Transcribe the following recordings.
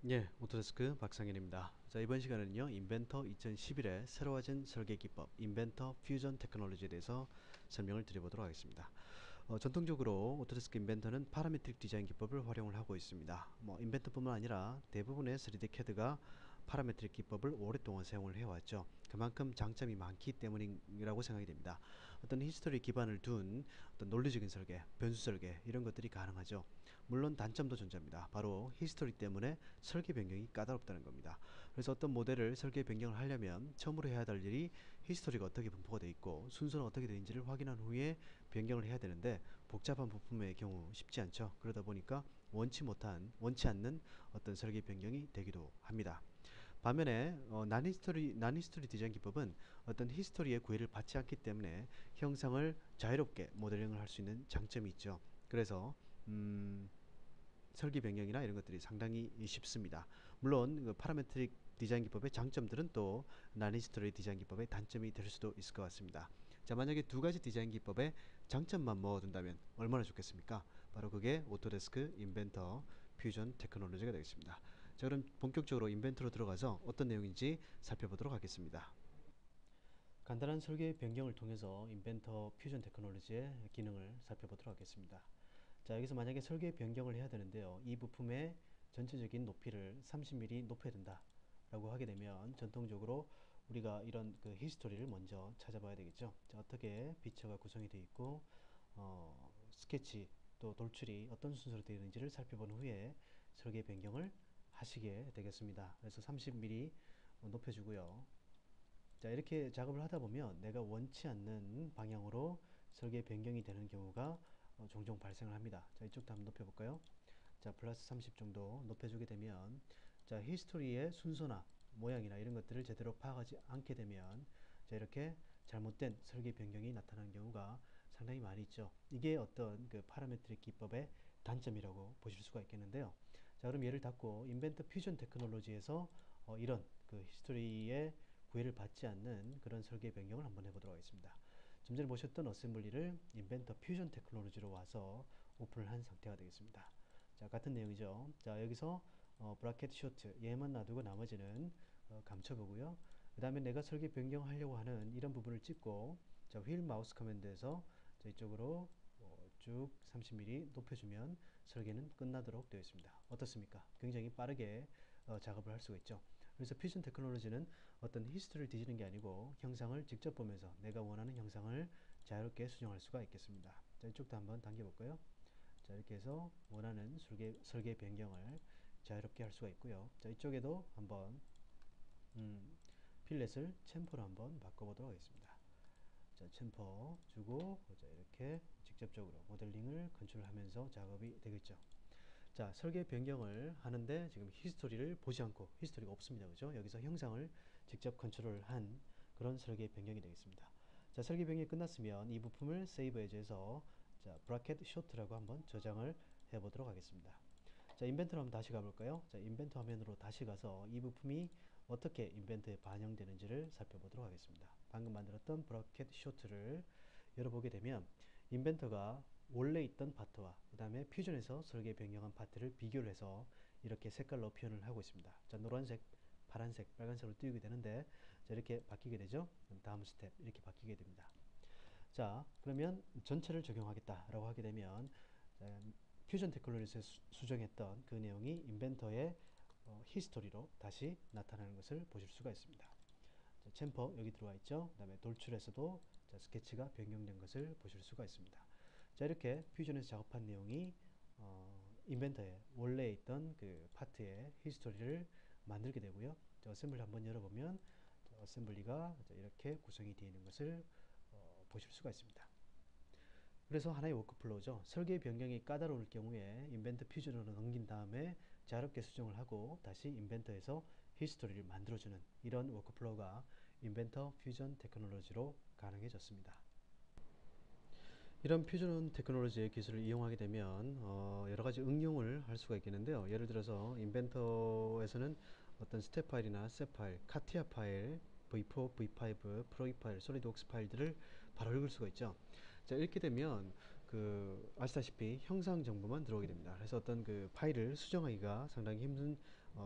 예, 오토데스크 박상현입니다. 자, 이번 시간은요, 인벤터 2011의 새로워진 설계 기법, 인벤터 퓨전 테크놀로지에 대해서 설명을 드려보도록 하겠습니다. 전통적으로 오토데스크 인벤터는 파라메트릭 디자인 기법을 활용을 하고 있습니다. 인벤터뿐만 아니라 대부분의 3D CAD가 파라메트릭 기법을 오랫동안 사용을 해왔죠. 그만큼 장점이 많기 때문이라고 생각이 됩니다. 어떤 히스토리 기반을 둔 어떤 논리적인 설계, 변수 설계 이런 것들이 가능하죠. 물론 단점도 존재합니다. 바로 히스토리 때문에 설계 변경이 까다롭다는 겁니다. 그래서 어떤 모델을 설계 변경을 하려면 처음으로 해야 할 일이 히스토리가 어떻게 분포가 되어 있고 순서는 어떻게 되는지를 확인한 후에 변경을 해야 되는데 복잡한 부품의 경우 쉽지 않죠. 그러다 보니까 원치 않는 어떤 설계 변경이 되기도 합니다. 반면에 난히스토리 디자인 기법은 어떤 히스토리의 구애를 받지 않기 때문에 형상을 자유롭게 모델링을 할 수 있는 장점이 있죠. 그래서 설계 변경이나 이런 것들이 상당히 쉽습니다. 물론 그 파라메트릭 디자인 기법의 장점들은 또 난히스토리 디자인 기법의 단점이 될 수도 있을 것 같습니다. 자, 만약에 두 가지 디자인 기법의 장점만 모아둔다면 얼마나 좋겠습니까? 바로 그게 오토데스크 인벤터 퓨전 테크놀로지가 되겠습니다. 자, 그럼 본격적으로 인벤터로 들어가서 어떤 내용인지 살펴보도록 하겠습니다. 간단한 설계 변경을 통해서 인벤터 퓨전 테크놀로지의 기능을 살펴보도록 하겠습니다. 자, 여기서 만약에 설계 변경을 해야 되는데요. 이 부품의 전체적인 높이를 30mm 높여야 된다 라고 하게 되면 전통적으로 우리가 이런 그 히스토리를 먼저 찾아봐야 되겠죠. 자, 어떻게 비처가 구성이 되어 있고 스케치 또 돌출이 어떤 순서로 되어 있는지를 살펴본 후에 설계 변경을 하시게 되겠습니다. 그래서 30mm 높여주고요. 자, 이렇게 작업을 하다 보면 내가 원치 않는 방향으로 설계 변경이 되는 경우가 종종 발생을 합니다. 자, 이쪽도 한번 높여볼까요? 자, 플러스 30 정도 높여주게 되면 자, 히스토리의 순서나 모양이나 이런 것들을 제대로 파악하지 않게 되면 자, 이렇게 잘못된 설계 변경이 나타나는 경우가 상당히 많이 있죠. 이게 어떤 그 파라메트릭 기법의 단점이라고 보실 수가 있겠는데요. 자, 그럼 얘를 닫고 인벤터 퓨전 테크놀로지에서 이런 그 히스토리의 구애를 받지 않는 그런 설계 변경을 한번 해보도록 하겠습니다. 좀 전에 보셨던 어셈블리를 인벤터 퓨전 테크놀로지로 와서 오픈을 한 상태가 되겠습니다. 자, 같은 내용이죠. 자, 여기서 브라켓 쇼트 얘만 놔두고 나머지는 감춰보고요. 그 다음에 내가 설계 변경하려고 하는 이런 부분을 찍고 자, 휠 마우스 커맨드에서 이쪽으로 쭉 30mm 높여주면 설계는 끝나도록 되어 있습니다. 어떻습니까? 굉장히 빠르게 작업을 할 수가 있죠. 그래서 퓨전 테크놀로지는 어떤 히스토리를 뒤지는 게 아니고 형상을 직접 보면서 내가 원하는 형상을 자유롭게 수정할 수가 있겠습니다. 자, 이쪽도 한번 당겨볼까요? 자, 이렇게 해서 원하는 설계 변경을 자유롭게 할 수가 있고요. 자, 이쪽에도 한번 필렛을 챔퍼로 한번 바꿔보도록 하겠습니다. 자, 챔퍼 주고 자, 이렇게 직접적으로 모델링을 컨트롤하면서 작업이 되겠죠. 자, 설계 변경을 하는데 지금 히스토리를 보지 않고 히스토리가 없습니다. 그죠? 여기서 형상을 직접 컨트롤한 그런 설계 변경이 되겠습니다. 자, 설계 변경이 끝났으면 이 부품을 세이브 에즈에서 자, 브라켓 쇼트라고 한번 저장을 해 보도록 하겠습니다. 자, 인벤터로 한번 다시 가볼까요? 자, 인벤터 화면으로 다시 가서 이 부품이 어떻게 인벤터에 반영되는지를 살펴보도록 하겠습니다. 방금 만들었던 브라켓 쇼트를 열어보게 되면 인벤터가 원래 있던 파트와 그 다음에 퓨전에서 설계 변경한 파트를 비교를 해서 이렇게 색깔로 표현을 하고 있습니다. 자, 노란색, 파란색, 빨간색으로 띄우게 되는데 자, 이렇게 바뀌게 되죠. 다음 스텝 이렇게 바뀌게 됩니다. 자, 그러면 전체를 적용하겠다라고 하게 되면 자, 퓨전 테크놀로지에서 수정했던 그 내용이 인벤터의 히스토리로 다시 나타나는 것을 보실 수가 있습니다. 자, 챔퍼 여기 들어와 있죠. 그 다음에 돌출에서도 자, 스케치가 변경된 것을 보실 수가 있습니다. 자, 이렇게 퓨전에서 작업한 내용이 인벤터에 원래 있던 그 파트의 히스토리를 만들게 되고요. 자, 어셈블리 한번 열어보면 자, 어셈블리가 이렇게 구성이 되어 있는 것을 보실 수가 있습니다. 그래서 하나의 워크플로우죠. 설계 변경이 까다로울 경우에 인벤터 퓨전으로 넘긴 다음에 자유롭게 수정을 하고 다시 인벤터에서 히스토리를 만들어주는 이런 워크플로우가 인벤터 퓨전 테크놀로지로 가능해졌습니다. 이런 퓨전 테크놀로지의 기술을 이용하게 되면 여러 가지 응용을 할 수가 있겠는데요. 예를 들어서 인벤터에서는 어떤 스텝 파일이나 셋 파일, 카티아 파일, V4, V5, 프로이 파일, 솔리드웍스 파일들을 바로 읽을 수가 있죠. 자, 이렇게 되면 아시다시피 형상 정보만 들어오게 됩니다. 그래서 어떤 파일을 수정하기가 상당히 힘든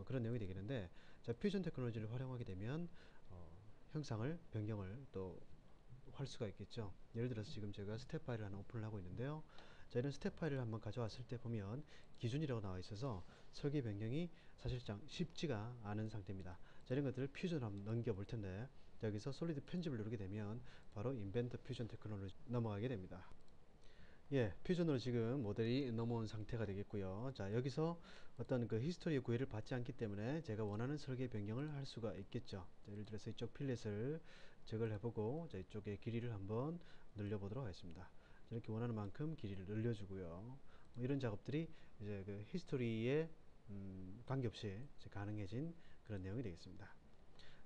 그런 내용이 되겠는데, 자, 퓨전 테크놀로지를 활용하게 되면 형상을 변경을 또 할 수가 있겠죠. 예를 들어서 지금 제가 스텝 파일을 하나 오픈을 하고 있는데요. 자, 이런 스텝 파일을 한번 가져왔을 때 보면 기준이라고 나와 있어서 설계 변경이 사실상 쉽지가 않은 상태입니다. 자, 이런 것들을 퓨전으로 한번 넘겨 볼 텐데, 여기서 솔리드 편집을 누르게 되면 바로 인벤터 퓨전 테크놀로지 넘어가게 됩니다. 예, 퓨전으로 지금 모델이 넘어온 상태가 되겠고요. 자, 여기서 어떤 히스토리의 구애를 받지 않기 때문에 제가 원하는 설계 변경을 할 수가 있겠죠. 자, 예를 들어서 이쪽 필렛을 제거를 해보고, 자, 이쪽에 길이를 한번 늘려보도록 하겠습니다. 이렇게 원하는 만큼 길이를 늘려주고요. 뭐 이런 작업들이 이제 히스토리에 관계없이 이제 가능해진 그런 내용이 되겠습니다.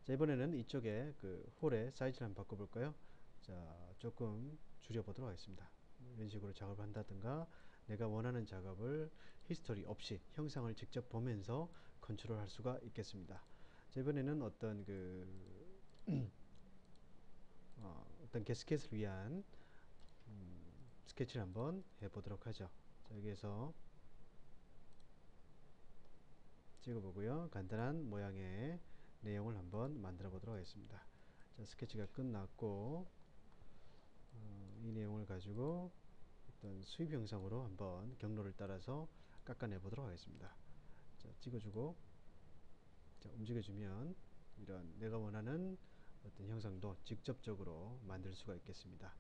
자, 이번에는 이쪽에 홀의 사이즈를 한번 바꿔볼까요? 자, 조금 줄여보도록 하겠습니다. 이런 식으로 작업을 한다든가, 내가 원하는 작업을 히스토리 없이 형상을 직접 보면서 컨트롤 할 수가 있겠습니다. 자, 이번에는 어떤 게스켓을 위한 스케치를 한번 해보도록 하죠. 자, 여기에서 찍어보고요. 간단한 모양의 내용을 한번 만들어 보도록 하겠습니다. 자, 스케치가 끝났고, 이 내용을 가지고 어떤 수입 형상으로 한번 경로를 따라서 깎아내 보도록 하겠습니다. 자, 찍어주고, 자, 움직여주면 이런 내가 원하는 어떤 형상도 직접적으로 만들 수가 있겠습니다.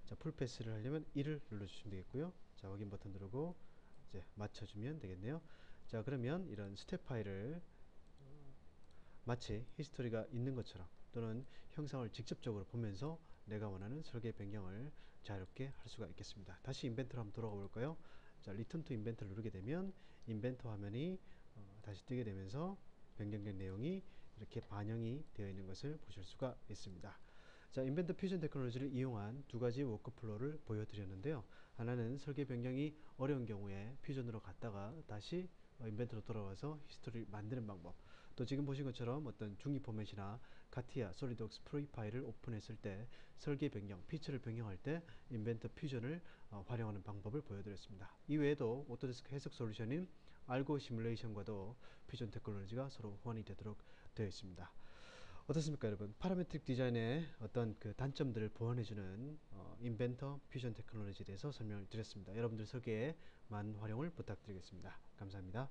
자, 풀 패스를 하려면 1을 눌러주시면 되겠고요. 자, 확인 버튼 누르고 이제 맞춰주면 되겠네요. 자, 그러면 이런 스텝 파일을 마치 히스토리가 있는 것처럼 또는 형상을 직접적으로 보면서 내가 원하는 설계 변경을 자유롭게 할 수가 있겠습니다. 다시 인벤터로 한번 돌아가 볼까요? 자, 리턴 투 인벤터를 누르게 되면 인벤터 화면이 다시 뜨게 되면서 변경된 내용이 이렇게 반영이 되어 있는 것을 보실 수가 있습니다. 자, 인벤터 퓨전 테크놀로지를 이용한 두 가지 워크플로우를 보여드렸는데요. 하나는 설계 변경이 어려운 경우에 퓨전으로 갔다가 다시 인벤터로 돌아와서 히스토리를 만드는 방법, 또 지금 보신 것처럼 어떤 중위 포맷이나 카티아, 솔리드웍스 프리 파일을 오픈했을 때 설계 변경, 피처를 변경할 때 인벤터 퓨전을 활용하는 방법을 보여드렸습니다. 이외에도 오토데스크 해석 솔루션인 알고 시뮬레이션과도 퓨전 테크놀로지가 서로 호환이 되도록 되어 있습니다. 어떻습니까, 여러분? 파라메트릭 디자인의 어떤 단점들을 보완해주는 인벤터 퓨전 테크놀로지에 대해서 설명을 드렸습니다. 여러분들 설계에 많은 활용을 부탁드리겠습니다. 감사합니다.